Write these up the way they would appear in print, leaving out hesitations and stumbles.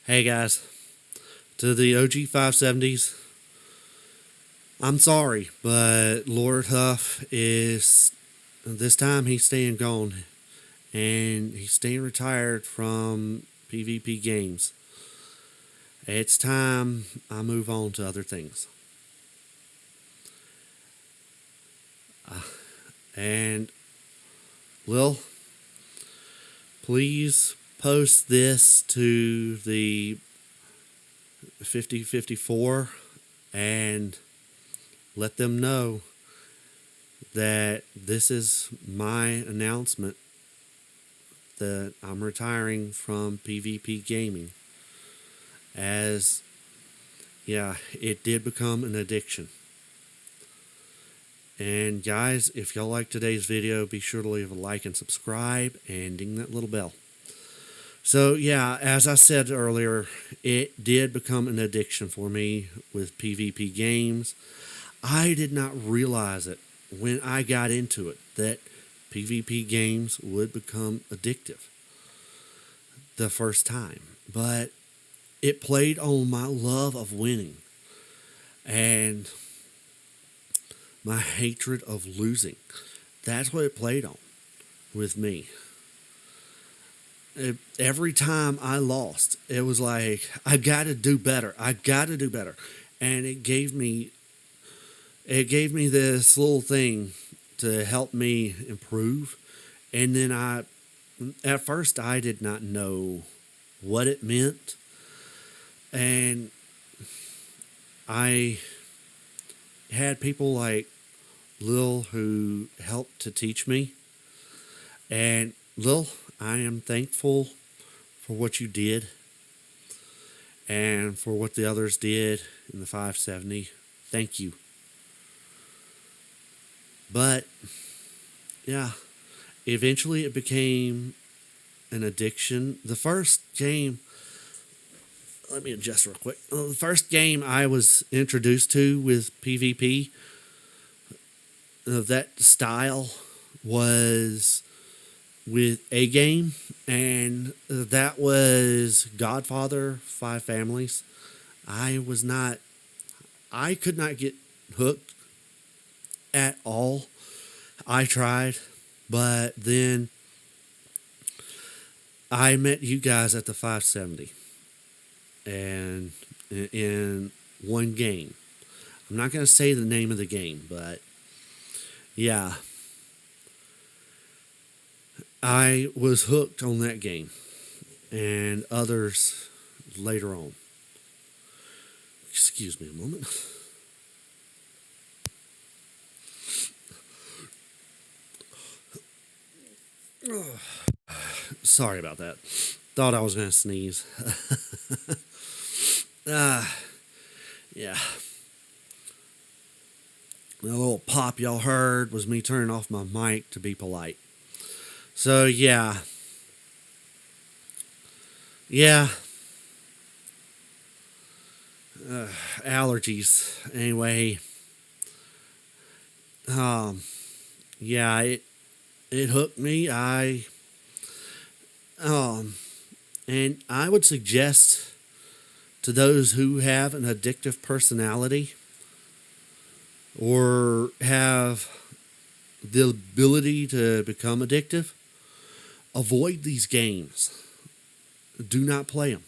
Hey guys, to the OG 570s, I'm sorry, but Lord Huff is, this time he's staying gone and he's staying retired from PvP games. It's time I move on to other things. And Lil, please post this to the 5054 and let them know that this is my announcement that I'm retiring from PvP gaming. As, yeah, it did become an addiction. And guys, if y'all like today's video, be sure to leave a like and subscribe and ding that little bell. So yeah, as I said earlier, it did become an addiction for me with PvP games. I did not realize it when I got into it that PvP games would become addictive the first time. But it played on my love of winning and my hatred of losing. That's what it played on with me. Every time I lost, it was like, I got to do better. I got to do better. And it gave me this little thing to help me improve. And then at first I did not know what it meant. And I had people like Lil who helped to teach me. And Lil, I am thankful for what you did and for what the others did in the 570. Thank you. But yeah, eventually it became an addiction. The first game, let me adjust real quick. The first game I was introduced to with PvP of that style was with a game, and that was Godfather 5 Families. I could not get hooked at all. I tried, but then I met you guys at the 570 and in one game. I'm not going to say the name of the game, but yeah, I was hooked on that game and others later on. Excuse me a moment. Sorry about that. Thought I was going to sneeze. Yeah. The little pop y'all heard was me turning off my mic to be polite. So, yeah. Yeah. Allergies. Anyway. Yeah, it hooked me. And I would suggest to those who have an addictive personality or have the ability to become addictive, avoid these games. Do not play them.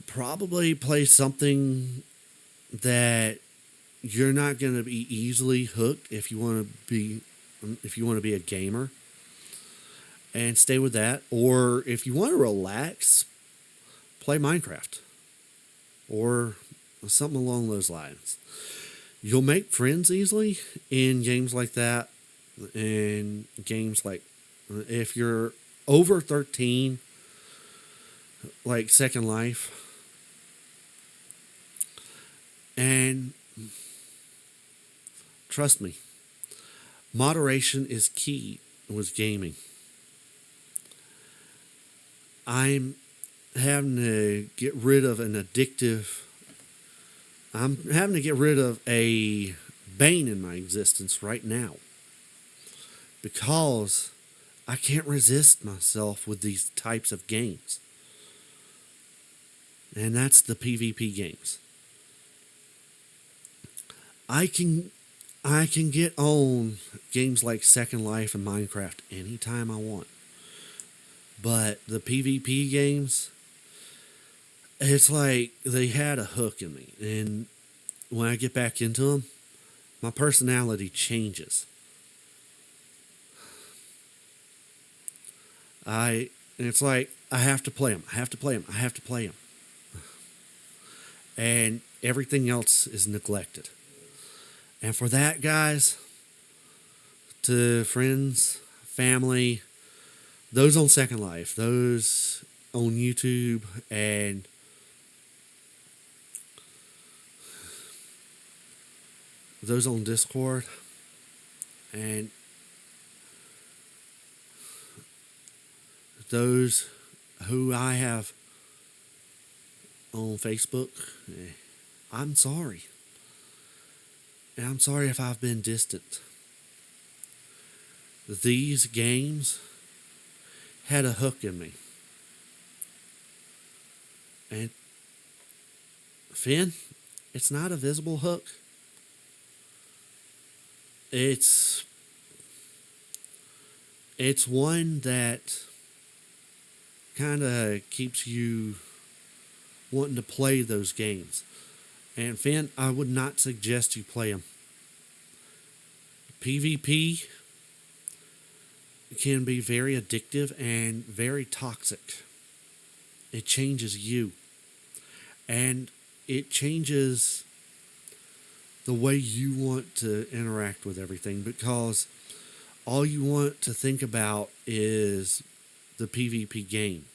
Probably play something that you're not going to be easily hooked if you want to be a gamer, and stay with that. Or if you want to relax, play Minecraft or something along those lines. You'll make friends easily in games like that. And games like, if you're over 13, like Second Life. And trust me, moderation is key with gaming. I'm having to get rid of I'm having to get rid of a bane in my existence right now because I can't resist myself with these types of games. and that's the PvP games. I can I can get on games like Second Life and Minecraft anytime I want. But the PvP games, it's like they had a hook in me. And when I get back into them, my personality changes. And it's like I have to play them. I have to play them. I have to play them. And everything else is neglected. And for that, guys, to friends, family, those on Second Life, those on YouTube, and those on Discord, and those who I have on Facebook, I'm sorry. And I'm sorry if I've been distant. These games had a hook in me. And Finn, it's not a visible hook. It's one that kind of keeps you wanting to play those games. And Finn, I would not suggest you play them. PvP can be very addictive and very toxic. It changes you. And it changes the way you want to interact with everything, because all you want to think about is the PvP game.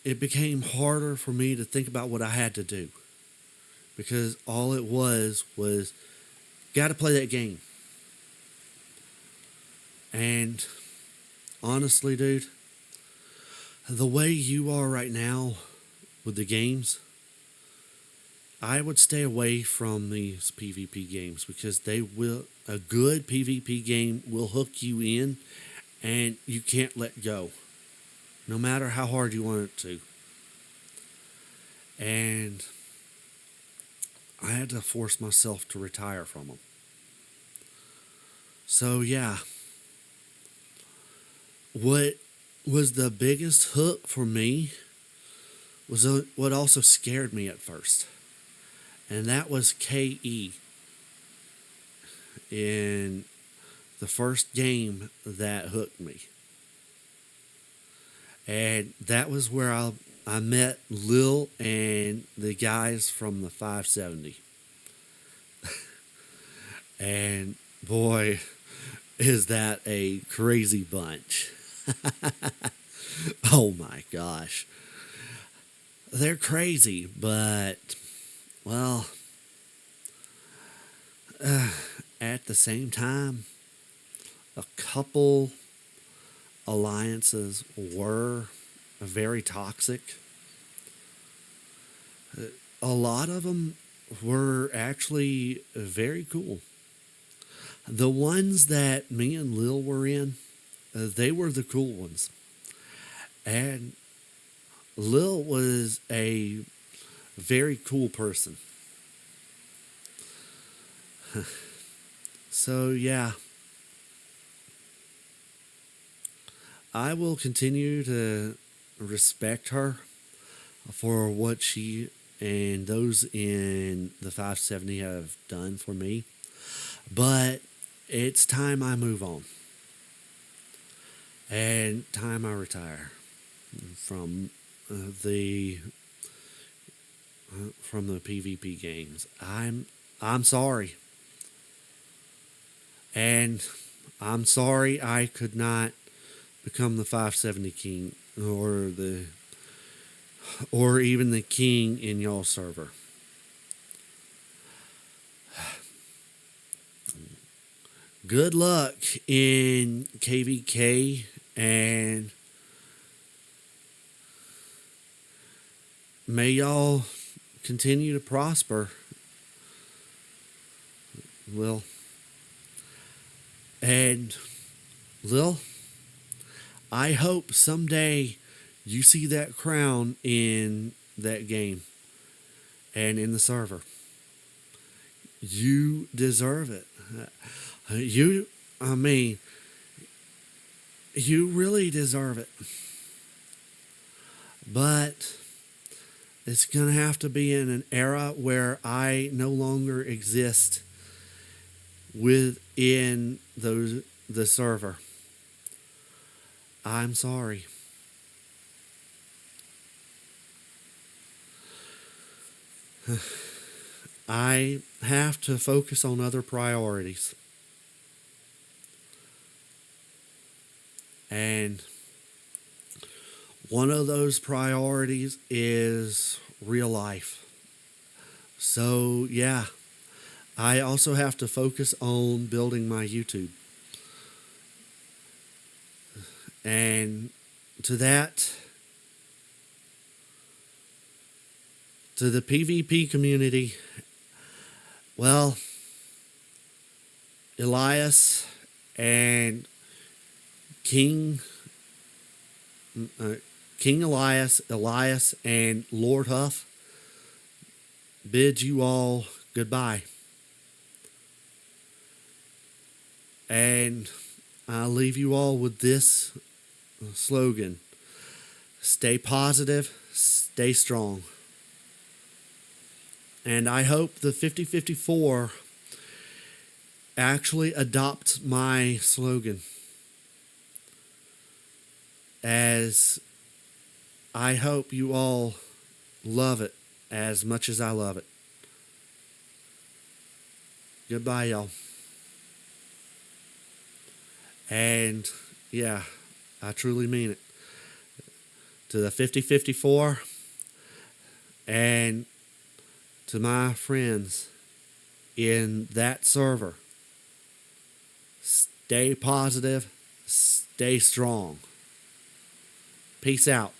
It became harder for me to think about what I had to do, because all it was got to play that game. And honestly, dude, the way you are right now with the games, I would stay away from these PvP games, because a good PvP game will hook you in and you can't let go, no matter how hard you want it to. And I had to force myself to retire from them. So yeah, what was the biggest hook for me was what also scared me at first. And that was KE in the first game that hooked me. And that was where I met Lil and the guys from the 570. And boy, is that a crazy bunch. Oh my gosh. They're crazy, but, well, at the same time, a couple alliances were very toxic. A lot of them were actually very cool. The ones that me and Lil were in, they were the cool ones. And Lil was a very cool person. So, yeah. I will continue to respect her for what she and those in the 570 have done for me. But it's time I move on. And time I retire from the PvP games. I'm sorry. And I'm sorry I could not become the 570 king or even the king in y'all server. Good luck in KVK, and may y'all continue to prosper. Lil. And Lil, I hope someday you see that crown in that game and in the server. You deserve it. You, I mean, you really deserve it. But it's going to have to be in an era where I no longer exist within the server. I'm sorry. I have to focus on other priorities. And one of those priorities is real life. So, yeah, I also have to focus on building my YouTube. And to that, to the PvP community, well, Elias and King King Elias, and Lord Huff bid you all goodbye. And I'll leave you all with this slogan: stay positive, stay strong. And I hope the 5054 actually adopts my slogan, as I hope you all love it as much as I love it. Goodbye, y'all. And yeah, I truly mean it. To the 5054 and to my friends in that server, stay positive, stay strong. Peace out.